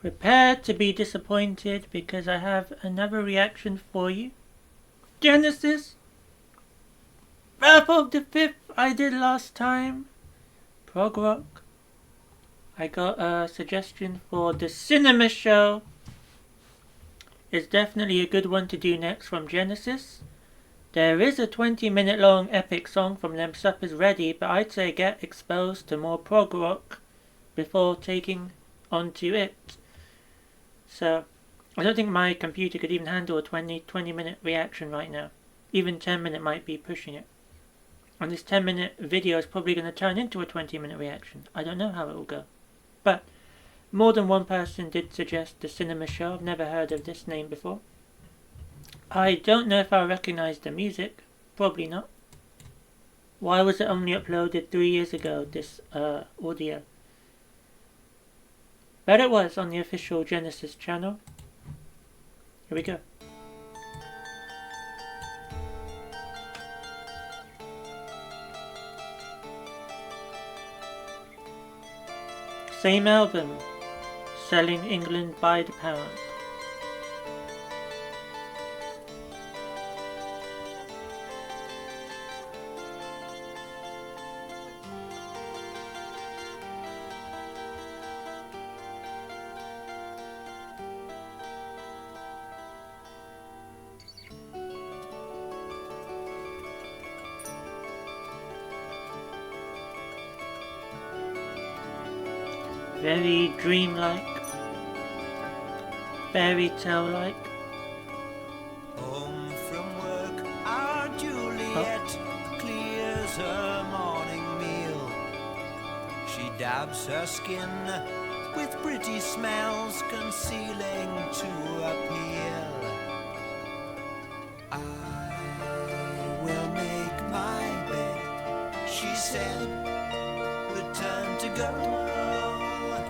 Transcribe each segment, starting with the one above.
Prepare to be disappointed because I have another reaction for you. Genesis. Wrap of the 5th I did last time. Prog rock. I got a suggestion for the cinema show. It's definitely a good one to do next from Genesis. There is a 20-minute long epic song from them, Supper's Ready, but I'd say get exposed to more prog rock before taking onto it. So, I don't think my computer could even handle a 20-minute reaction right now. Even 10-minute might be pushing it. And this 10-minute video is probably going to turn into a 20-minute reaction. I don't know how it will go. But more than one person did suggest the cinema show. I've never heard of this name before. I don't know if I recognize the music. Probably not. Why was it only uploaded 3 years ago, this audio? But it was on the official Genesis channel. Here we go. Same album, selling England by the pound. Very dreamlike, fairy tale-like. Home from work, our Juliet clears her morning meal. She dabs her skin with pretty smells concealing to appeal. I will make my bed, she said, return to go.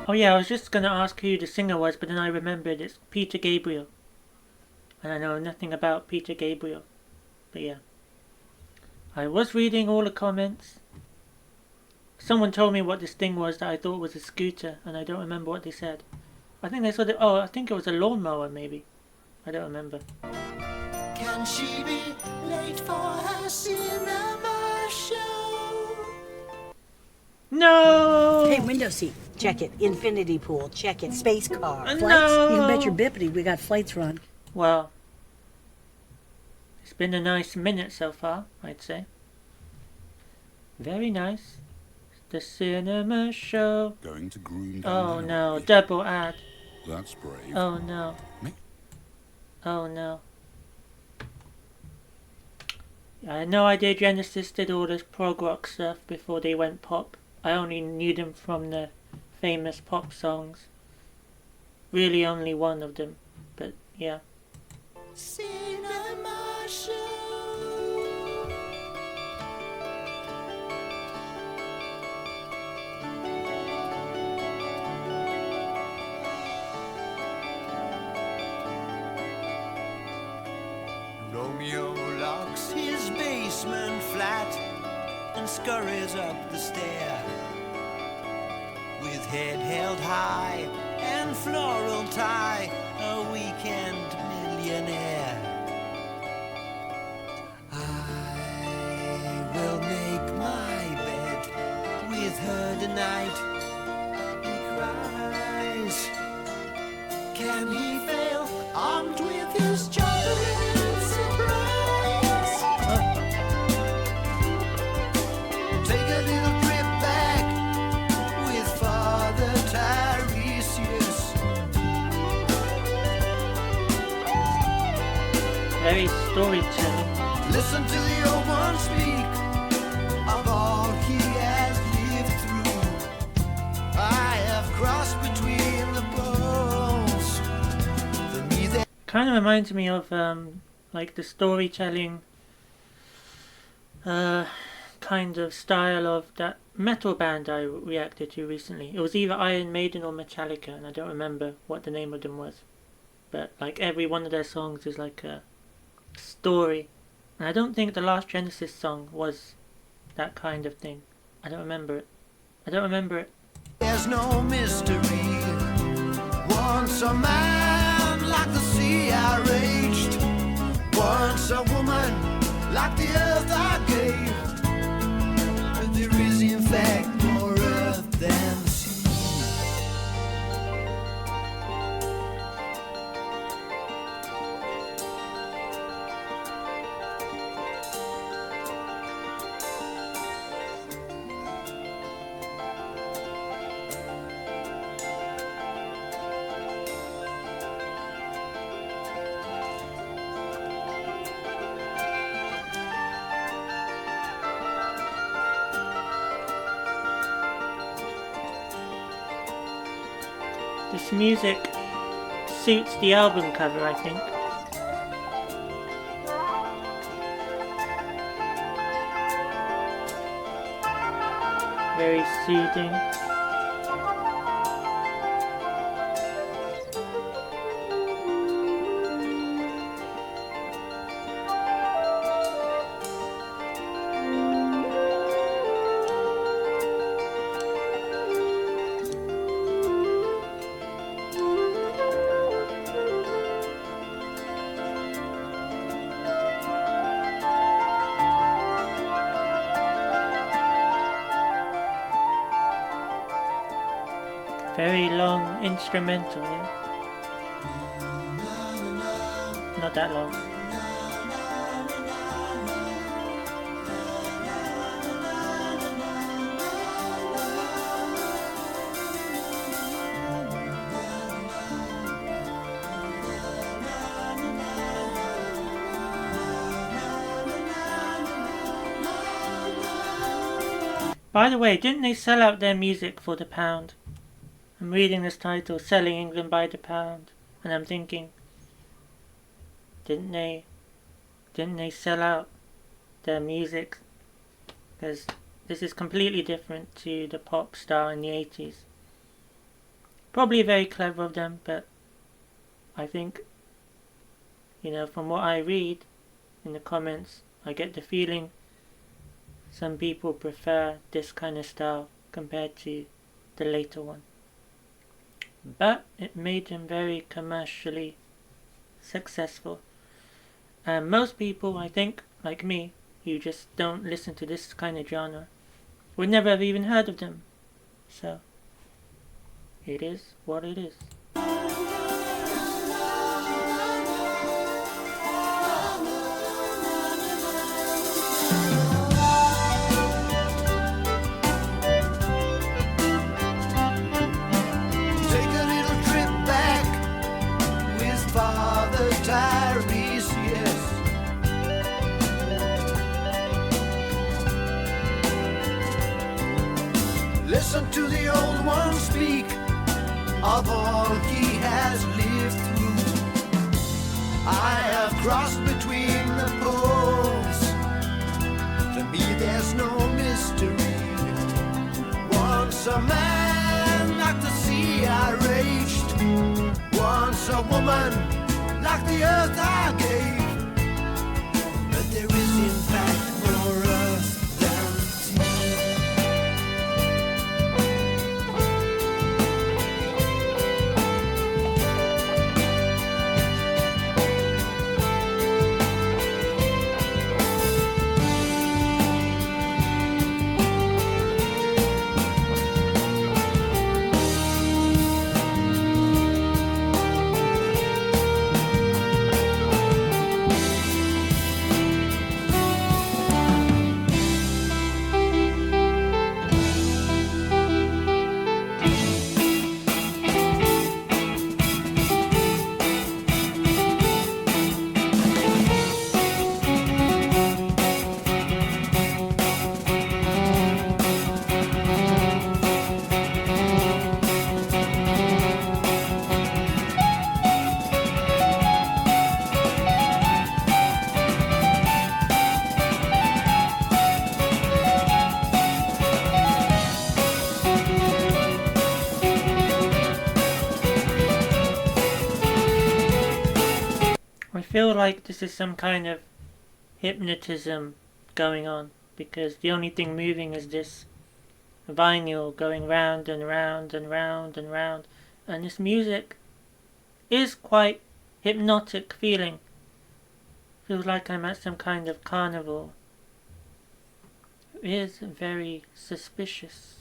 Oh yeah, I was just going to ask who the singer was, but then I remembered it's Peter Gabriel. And I know nothing about Peter Gabriel. But yeah. I was reading all the comments. Someone told me what this thing was that I thought was a scooter, and I don't remember what they said. I think they said, I think it was a lawnmower maybe. I don't remember. Can she be late for her cinema show? No! Hey, window seat. Check it. Infinity pool. Check it. Space car. No! Flights? You can bet your bippity we got flights run. Well, it's been a nice minute so far, I'd say. Very nice. The cinema show. Going to groom Oh no, double ad. That's brave. Oh no. Me? Oh no. I had no idea Genesis did all this prog rock stuff before they went pop. I only knew them from the famous pop songs. Really only one of them, but yeah. Cinema show. Romeo locks his basement flat and scurries up the stair with head held high and floral tie, a weekend millionaire. I will make my bed with her tonight. He cries. Can he fail, armed with his chocolate surprise? Take a little trip back with Father Tiresias. Very storytelling. Listen to the old one speak of all he has lived through. I have crossed between the poles. The me that Kind of reminds me of like the storytelling kind of style of that metal band I reacted to recently. It was either Iron Maiden or Metallica, and I don't remember what the name of them was. But like every one of their songs is like a story. And I don't think the last Genesis song was that kind of thing. I don't remember it. there's no mystery. One Once a man like the sea I raged, once a woman like the earth I gave. But there is in fact more earth than the sea. This music suits the album cover, I think. Very soothing. Very long instrumental, yeah? Not that long. By the way, didn't they sell out their music for the pound? I'm reading this title, Selling England by the Pound, and I'm thinking, didn't they sell out their music? Because this is completely different to the pop style in the 80s. Probably very clever of them, but I think, from what I read in the comments, I get the feeling some people prefer this kind of style compared to the later one. But it made him very commercially successful. And most people, I think, like me, who just don't listen to this kind of genre, would never have even heard of them. So, it is what it is. Tyus, yes. Listen to the old one speak of all he has lived through. I have crossed between the poles. To me there's no mystery. Once a man like the sea I raged, once a woman like the earth I gave, but there is in fact more earth than I feel like this is some kind of hypnotism going on, because the only thing moving is this vinyl going round and round and round and round, and this music is quite hypnotic feeling. Feels like I'm at some kind of carnival. It is very suspicious.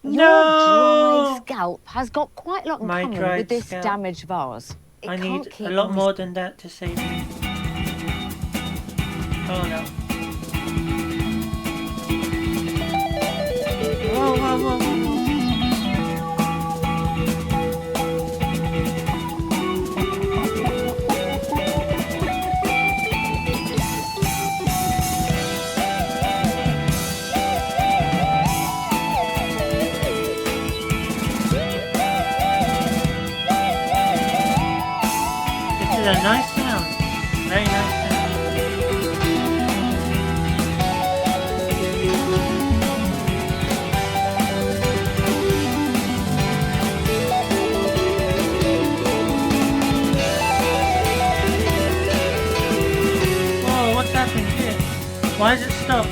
Your dry scalp has got quite a lot in My common dried with this scalp. damaged vase. It I can't need keep a lot moist. more than that to save me. Oh no. Whoa, whoa, whoa, whoa, whoa. This is a nice sound. Very nice sound. Whoa, what's happening here? Why has it stopped?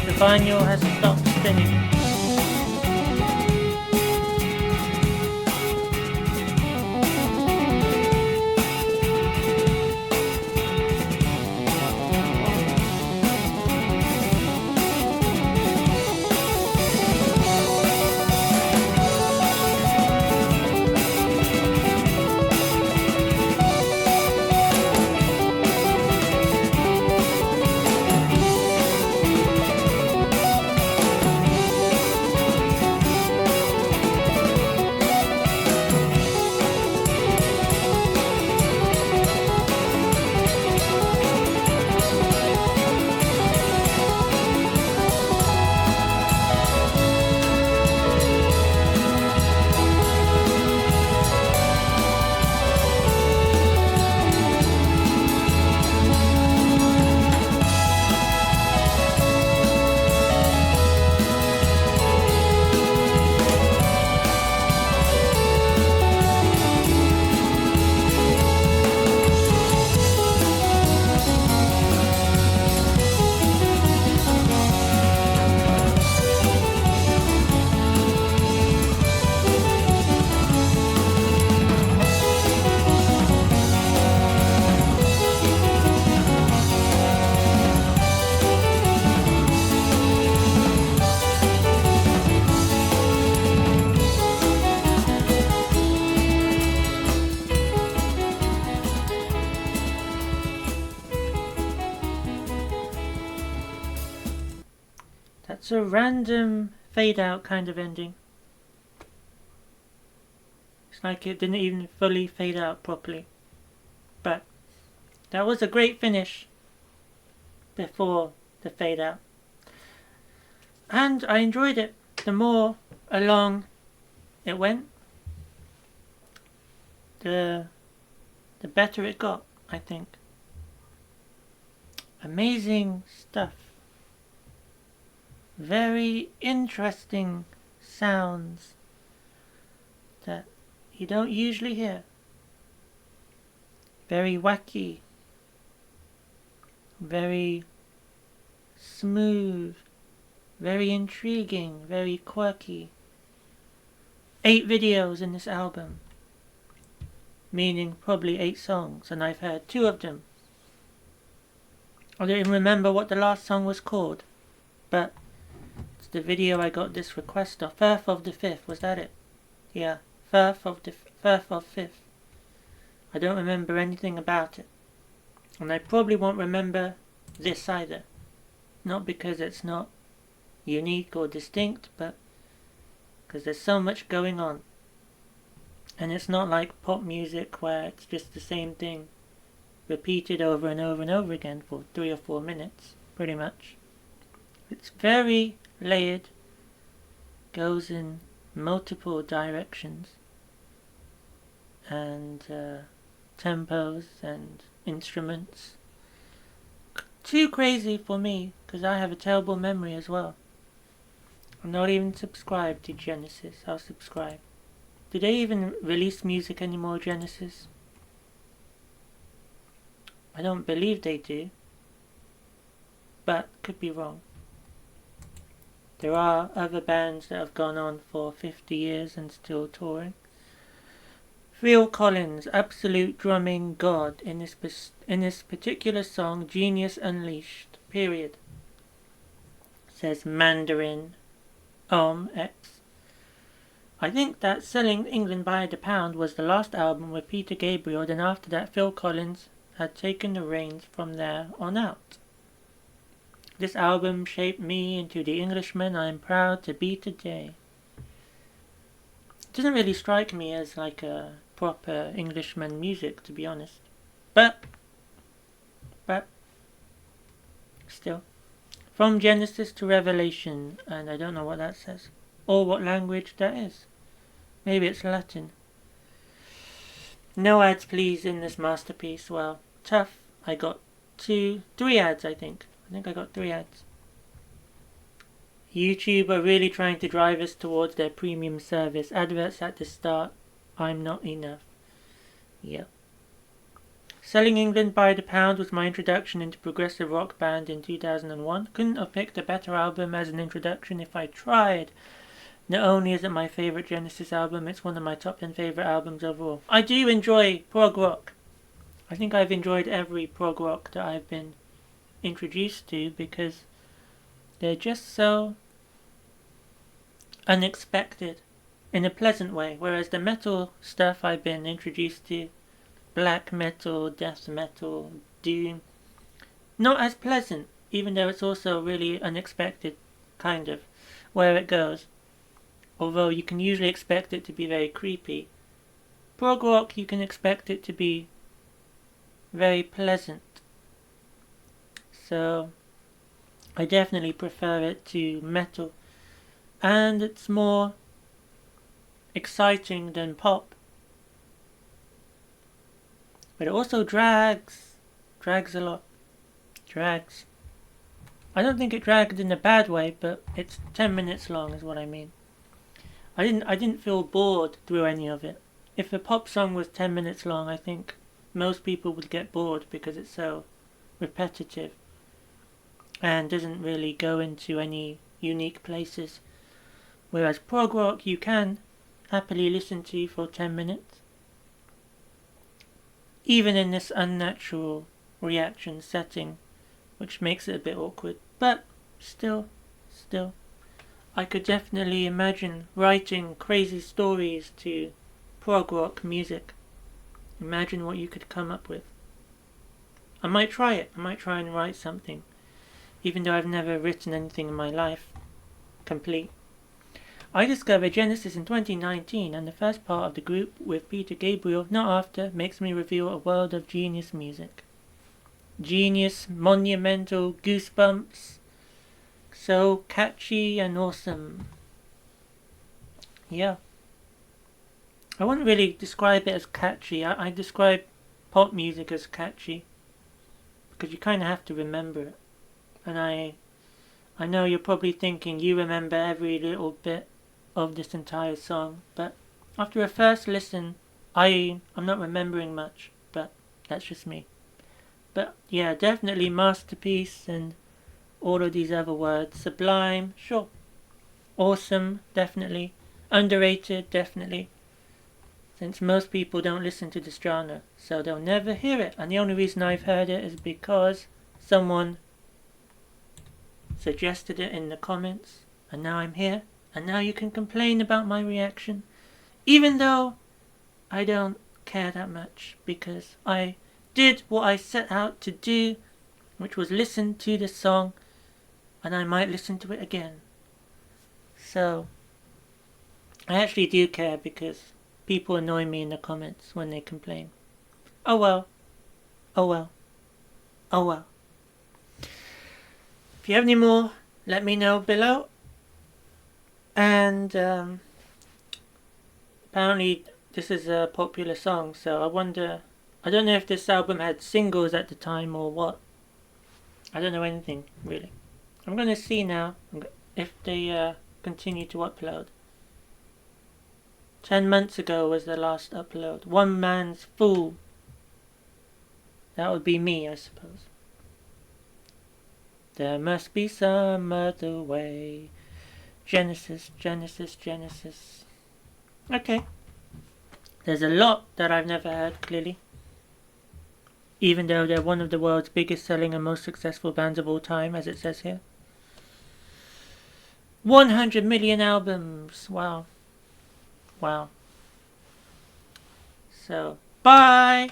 The vinyl has stopped spinning. That's a random fade out kind of ending. It's like it didn't even fully fade out properly. But that was a great finish before the fade out. And I enjoyed it. The more along it went, the better it got, I think. Amazing stuff. very interesting sounds that you don't usually hear. Very wacky, very smooth, very intriguing, very quirky. 8 videos in this album, meaning probably 8 songs, and I've heard 2 of them. I don't even remember what the last song was called, but it's the video I got this request of. Firth of the 5th, was that it? Yeah, Firth of 5th. I don't remember anything about it, and I probably won't remember this either. Not because it's not unique or distinct, but because there's so much going on. And it's not like pop music where it's just the same thing repeated over and over and over again for 3 or 4 minutes, pretty much. It's very layered, goes in multiple directions, and tempos and instruments. Too crazy for me, because I have a terrible memory as well. I'm not even subscribed to Genesis. I'll subscribe. Do they even release music anymore, Genesis? I don't believe they do, but could be wrong. There are other bands that have gone on for 50 years and still touring. Phil Collins, absolute drumming god in this particular song, Genius Unleashed, period. Says Mandarin X. I think that Selling England by the Pound was the last album with Peter Gabriel, and after that Phil Collins had taken the reins from there on out. This album shaped me into the Englishman I am proud to be today. It doesn't really strike me as like a proper Englishman music, to be honest. But still. From Genesis to Revelation, and I don't know what that says, or what language that is. Maybe it's Latin. No ads please in this masterpiece. Well, tough. I got 3 ads, I think. I got 3 ads. YouTube are really trying to drive us towards their premium service. Adverts at the start. I'm not enough. Yep. Selling England by the Pound was my introduction into progressive rock band in 2001. Couldn't have picked a better album as an introduction if I tried. Not only is it my favourite Genesis album, it's one of my top 10 favourite albums overall. I do enjoy prog rock. I think I've enjoyed every prog rock that I've been introduced to because they're just so unexpected in a pleasant way. Whereas the metal stuff I've been introduced to, black metal, death metal, doom, not as pleasant, even though it's also really unexpected, kind of, where it goes. Although you can usually expect it to be very creepy. Prog rock, you can expect it to be very pleasant. So, I definitely prefer it to metal. And it's more exciting than pop. But it also drags a lot. Drags. I don't think it dragged in a bad way, but it's 10 minutes long is what I mean. I didn't feel bored through any of it. If a pop song was 10 minutes long, I think most people would get bored because it's so repetitive and doesn't really go into any unique places. Whereas prog rock you can happily listen to for 10 minutes. Even in this unnatural reaction setting, which makes it a bit awkward. But still, I could definitely imagine writing crazy stories to prog rock music. Imagine what you could come up with. I might try it. I might try and write something. Even though I've never written anything in my life complete. I discovered Genesis in 2019, and the first part of the group with Peter Gabriel, Not After, makes me reveal a world of genius music. Genius, monumental, goosebumps, so catchy and awesome. Yeah. I wouldn't really describe it as catchy. I describe pop music as catchy because you kind of have to remember it. And I I know you're probably thinking you remember every little bit of this entire song, but after a first listen, I'm not remembering much, but that's just me. But yeah, definitely masterpiece and all of these other words. Sublime, sure. Awesome, definitely. Underrated, definitely. Since most people don't listen to this genre, so they'll never hear it. And the only reason I've heard it is because someone suggested it in the comments, and now I'm here, and now you can complain about my reaction, even though I don't care that much, because I did what I set out to do, which was listen to the song, and I might listen to it again. So I actually do care, because people annoy me in the comments when they complain. Oh well. Oh well. Oh well. If you have any more, let me know below. And apparently this is a popular song, so I don't know if this album had singles at the time or what. I don't know anything, really. I'm going to see now if they continue to upload. 10 months ago was the last upload. One Man's Fool. That would be me, I suppose. There must be some other way. Genesis, Genesis, Genesis. Okay. There's a lot that I've never heard, clearly. Even though they're one of the world's biggest selling and most successful bands of all time, as it says here. 100 million albums. Wow. Wow. So, bye!